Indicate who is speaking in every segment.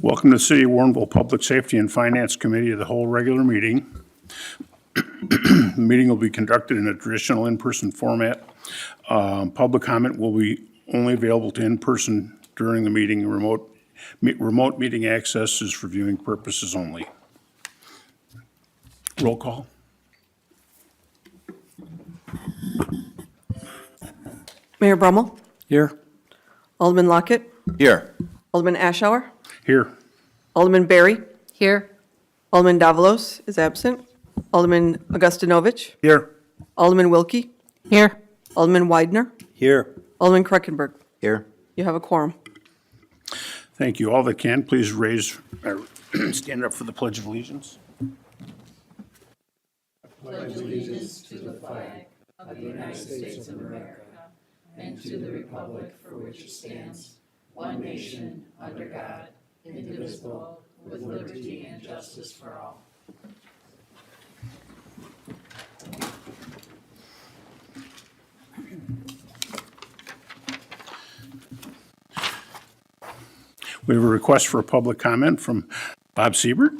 Speaker 1: Welcome to the City of Warrenville Public Safety and Finance Committee of the whole regular meeting. The meeting will be conducted in a traditional in-person format. Public comment will be only available to in-person during the meeting. Remote meeting access is for viewing purposes only. Roll call.
Speaker 2: Mayor Brummel,
Speaker 3: Here.
Speaker 2: Alderman Lockett,
Speaker 3: Here.
Speaker 2: Alderman Ashour,
Speaker 1: Here.
Speaker 2: Alderman Berry,
Speaker 4: Here.
Speaker 2: Alderman Davalos is absent, Alderman Augustinovich,
Speaker 3: Here.
Speaker 2: Alderman Wilkie,
Speaker 4: Here.
Speaker 2: Alderman Widener,
Speaker 3: Here.
Speaker 2: Alderman Kreckenberg.
Speaker 3: Here.
Speaker 2: You have a quorum.
Speaker 1: Thank you. All that can, please raise, stand up for the Pledge of Allegiance. We have a request for a public comment from Bob Siebert.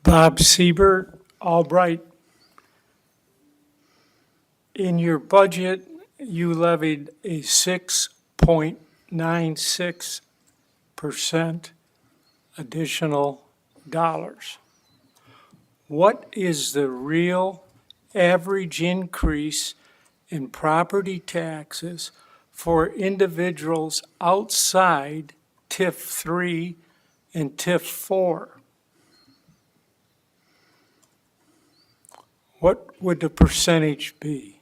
Speaker 5: Bob Siebert, Albright. In your budget, you levied a 6.96% additional dollars. What is the real average increase in property taxes for individuals outside TIF 3 and TIF 4? What would the percentage be?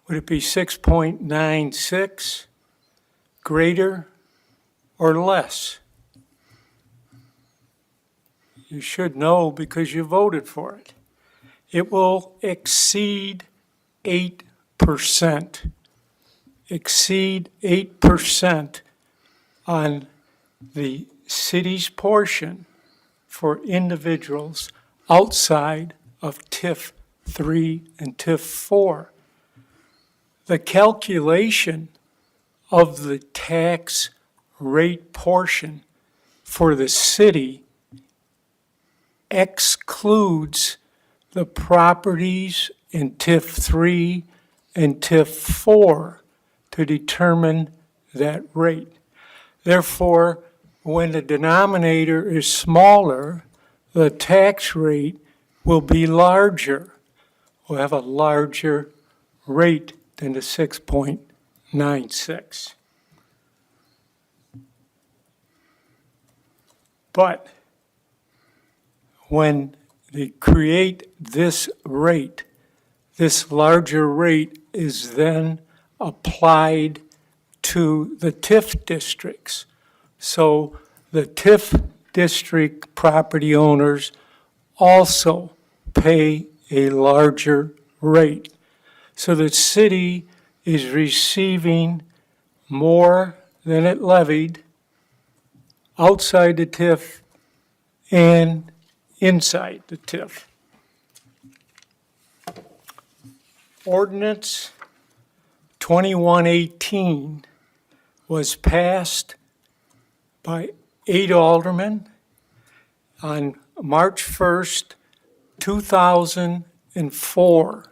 Speaker 5: Would it be 6.96, greater, or less? You should know because you voted for it. It will exceed 8%. Exceed 8% on the city's portion for individuals outside of TIF 3 and TIF 4. The calculation of the tax rate portion for the city excludes the properties in TIF 3 and TIF 4 to determine that rate. Therefore, when the denominator is smaller, the tax rate will be larger. We'll have a larger rate than the 6.96. But when they create this rate, this larger rate is then applied to the TIF districts. So the TIF district property owners also pay a larger rate. So the city is receiving more than it levied outside the TIF and inside the TIF. Ordinance 2118 was passed by 8 aldermen on March 1st, 2004.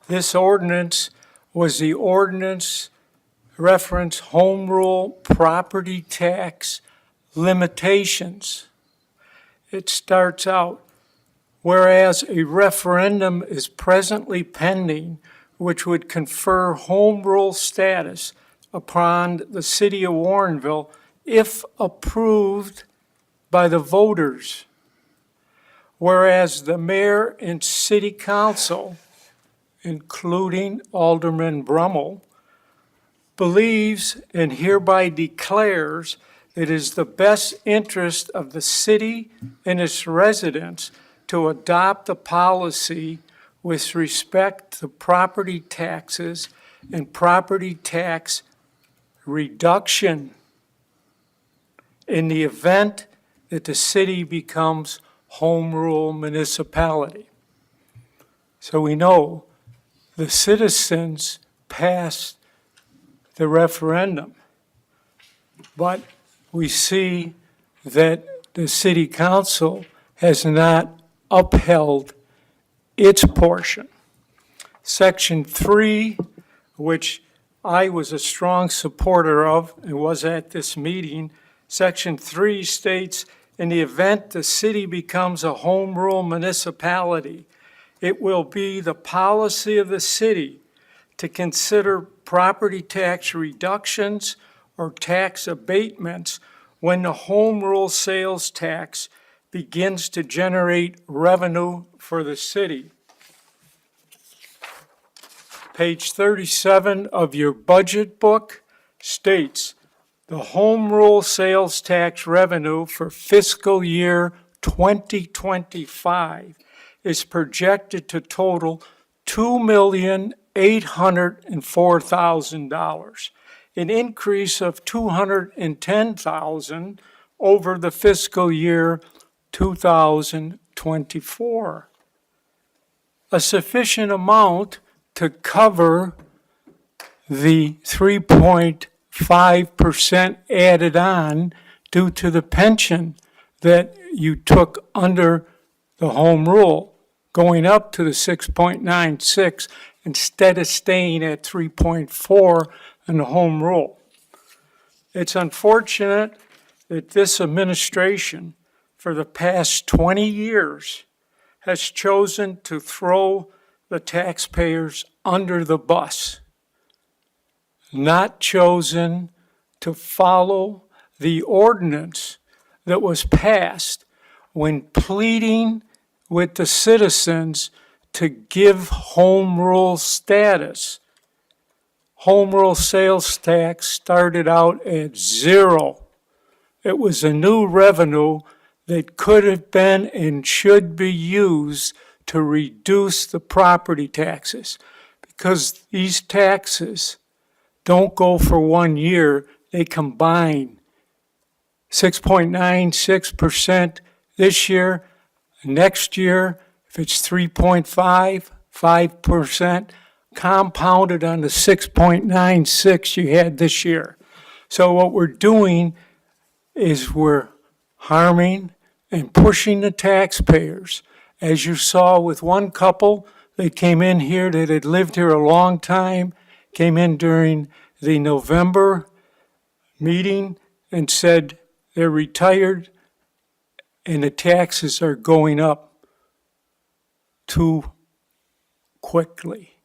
Speaker 5: This ordinance was the ordinance reference home rule property tax limitations. It starts out, whereas a referendum is presently pending which would confer home rule status upon the city of Warrenville if approved by the voters. Whereas the mayor and city council, including Alderman Brummel, believes and hereby declares it is the best interest of the city and its residents to adopt a policy with respect to property taxes and property tax reduction in the event that the city becomes home rule municipality. So we know the citizens passed the referendum, but we see that the city council has not upheld its portion. Section 3, which I was a strong supporter of and was at this meeting, Section 3 states, in the event the city becomes a home rule municipality, it will be the policy of the city to consider property tax reductions or tax abatements when the home rule sales tax begins to generate revenue for the city. Page 37 of your budget book states the home rule sales tax revenue for fiscal year 2025 is projected to total $2,804,000, an increase of $210,000 over the fiscal year 2024. A sufficient amount to cover the 3.5% added on due to the pension that you took under the home rule, going up to the 6.96 instead of staying at 3.4 in the home rule. It's unfortunate that this administration, for the past 20 years, has chosen to throw the taxpayers under the bus, not chosen to follow the ordinance that was passed when pleading with the citizens to give home rule status. Home rule sales tax started out at 0. It was a new revenue that could have been and should be used to reduce the property taxes, because these taxes don't go for 1 year, they combine. 6.96% this year, next year, if it's 5%, compounded on the 6.96 you had this year. So what we're doing is we're harming and pushing the taxpayers. As you saw with one couple that came in here that had lived here a long time, came in during the November meeting and said they're retired and the taxes are going up too quickly.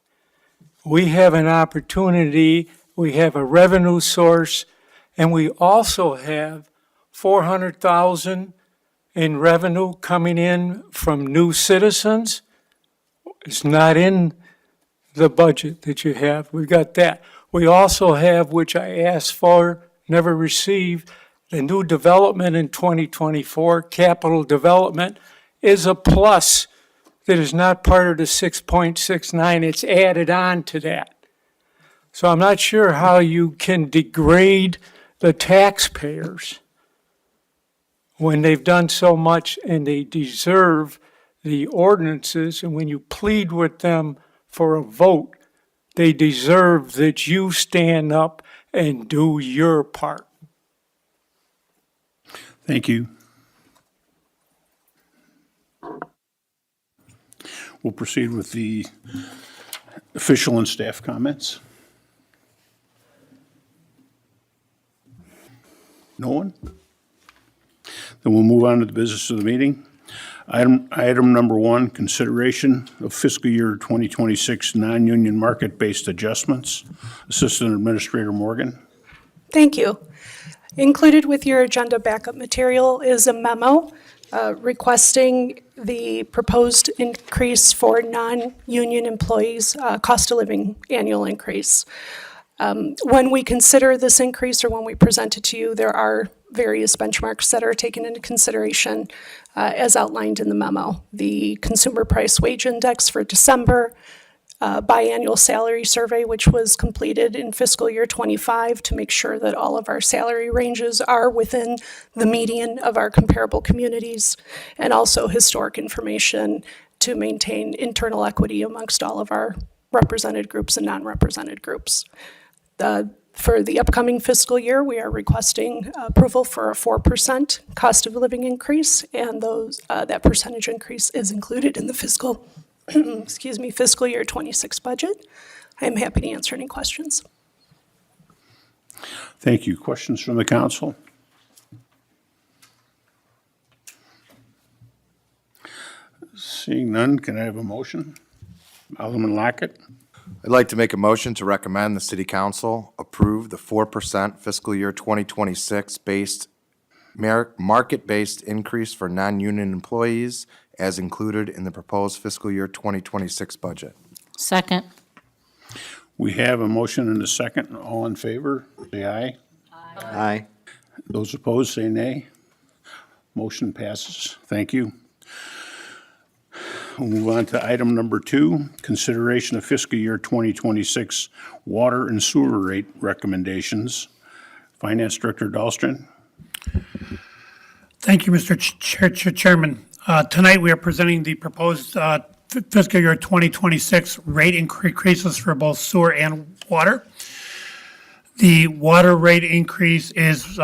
Speaker 5: We have an opportunity, we have a revenue source, and we also have $400,000 in revenue coming in from new citizens. It's not in the budget that you have. We've got that. We also have, which I asked for, never received, the new development in 2024, capital development, is a plus that is not part of the 6.69. It's added on to that. So I'm not sure how you can degrade the taxpayers when they've done so much and they deserve the ordinances, and when you plead with them for a vote, they deserve that you stand up and do your part.
Speaker 1: Thank you. We'll proceed with the official and staff comments. No one? Then we'll move on to the business of the meeting. Item number 1, consideration of fiscal year 2026 non-union market-based adjustments. Assistant Administrator Morgan.
Speaker 3: Thank you. Included with your agenda backup material is a memo requesting the proposed increase for non-union employees, cost of living annual increase. When we consider this increase or when we present it to you, there are various benchmarks that are taken into consideration as outlined in the memo. The Consumer Price Wage Index for December, biannual salary survey, which was completed in fiscal year '25 to make sure that all of our salary ranges are within the median of our comparable communities, and also historic information to maintain internal equity amongst all of our represented groups and non-represented groups. For the upcoming fiscal year, we are requesting approval for a 4% cost of living increase, and that percentage increase is included in the fiscal fiscal year '26 budget. I am happy to answer any questions.
Speaker 1: Thank you. Questions from the council? Seeing none, can I have a motion? Alderman Lockett.
Speaker 4: I'd like to make a motion to recommend the City Council approve the 4% fiscal year 2026 market-based increase for non-union employees as included in the proposed fiscal year 2026 budget.
Speaker 6: Second.
Speaker 1: We have a motion and a second. All in favor, say aye.
Speaker 7: Aye.
Speaker 1: Those opposed, say nay. Motion passes. Thank you. We'll move on to item number 2, consideration of fiscal year 2026 water and sewer rate recommendations. Finance Director Dahlstrom.
Speaker 8: Thank you, Mr. Chairman. Tonight, we are presenting the proposed fiscal year 2026 rate increases for both sewer and water. The water rate increase is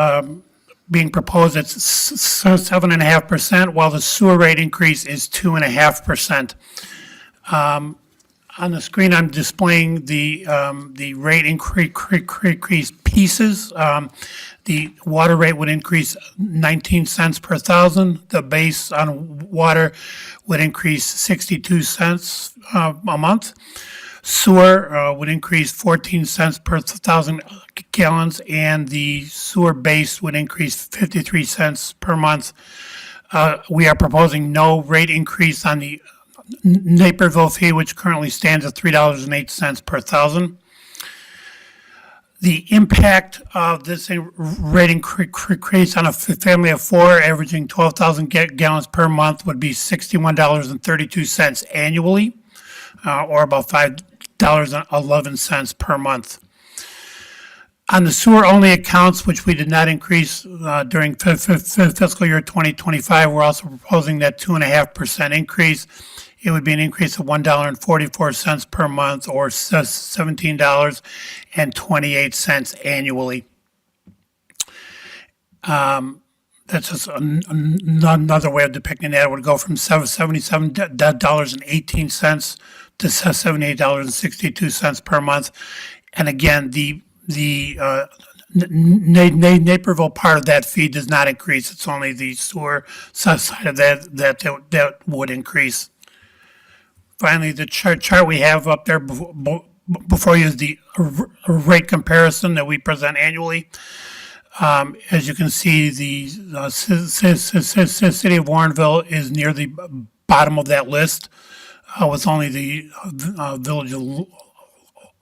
Speaker 8: being proposed at 7.5%, while the sewer rate increase is 2.5%. On the screen, I'm displaying the rate increase pieces. The water rate would increase 19 cents per thousand. The base on water would increase 62 cents a month. Sewer would increase 14 cents per thousand gallons, and the sewer base would increase 53 cents per month. We are proposing no rate increase on the Naperville fee, which currently stands at $3.08 per thousand. The impact of this rate increase on a family of 4 averaging 12,000 gallons per month would be $61.32 annually, or about $5.11 per month. On the sewer-only accounts, which we did not increase during fiscal year 2025, we're also proposing that 2.5% increase. It would be an increase of $1.44 per month, or $17.28 annually. That's just another way of depicting that. It would go from $77.18 to $78.62 per month. And again, the Naperville part of that fee does not increase. It's only the sewer side of that would increase. Finally, the chart we have up there before you is the rate comparison that we present annually. As you can see, the city of Warrenville is near the bottom of that list, with only the village of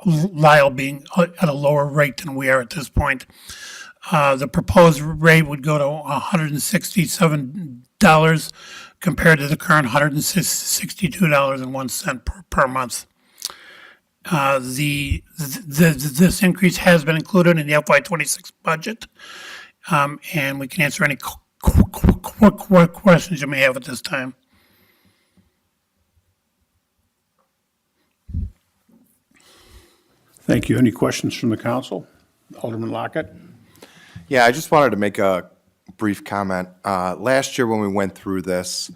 Speaker 8: Lyle being at a lower rate than we are at this point. The proposed rate would go to $167 compared to the current $162.01 per month. This increase has been included in the FY26 budget, and we can answer any quick questions you may have at this time.
Speaker 1: Thank you. Any questions from the council? Alderman Lockett.
Speaker 4: Yeah, I just wanted to make a brief comment. Last year when we went through this,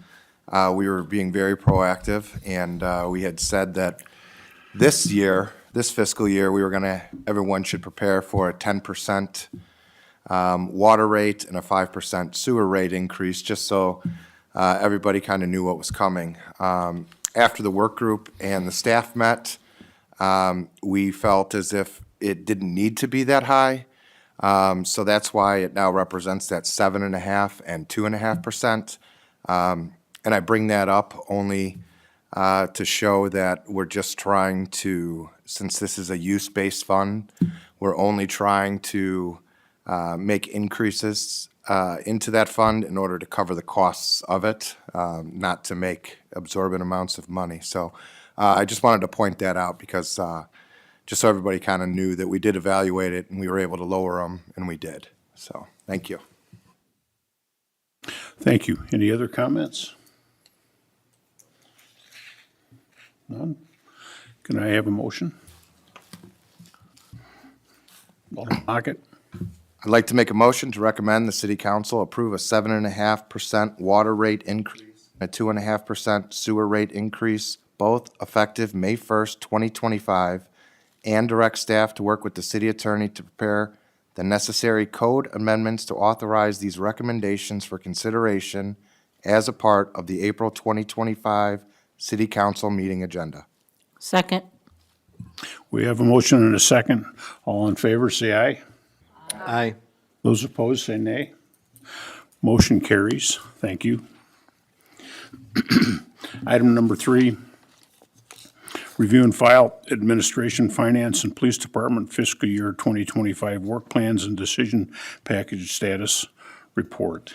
Speaker 4: we were being very proactive, and we had said that this fiscal year, everyone should prepare for a 10% water rate and a 5% sewer rate increase, just so everybody kind of knew what was coming. After the work group and the staff met, we felt as if it didn't need to be that high. So that's why it now represents that 7.5% and 2.5%. And I bring that up only to show that we're just trying to, since this is a use-based fund, we're only trying to make increases into that fund in order to cover the costs of it, not to make absorbent amounts of money. So I just wanted to point that out because just so everybody kind of knew that we did evaluate it and we were able to lower them, and we did. So, thank you.
Speaker 1: Thank you. Any other comments? None? Can I have a motion? Alderman Hockett?
Speaker 4: I'd like to make a motion to recommend the city council approve a 7.5% water rate increase, and a 2.5% sewer rate increase, both effective May 1st, 2025, and direct staff to work with the city attorney to prepare the necessary code amendments to authorize these recommendations for consideration as a part of the April 2025 city council meeting agenda.
Speaker 6: Second.
Speaker 1: We have a motion and a second. All in favor, say aye.
Speaker 7: Aye.
Speaker 1: Those opposed, say nay. Motion carries. Thank you. Item number 3, review and file Administration, Finance, and Police Department fiscal year 2025 work plans and decision package status report.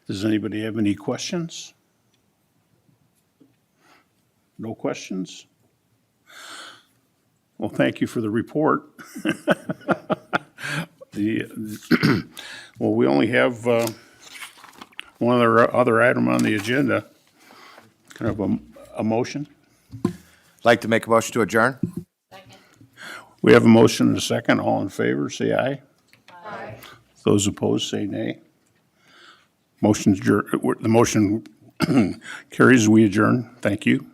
Speaker 1: Does anybody have any questions? No questions? Well, thank you for the report. Well, we only have one other item on the agenda. Kind of a motion.
Speaker 4: I'd like to make a motion to adjourn.
Speaker 1: We have a motion and a second. All in favor, say aye. Aye. Those opposed, say nay. The motion carries. We adjourn. Thank you.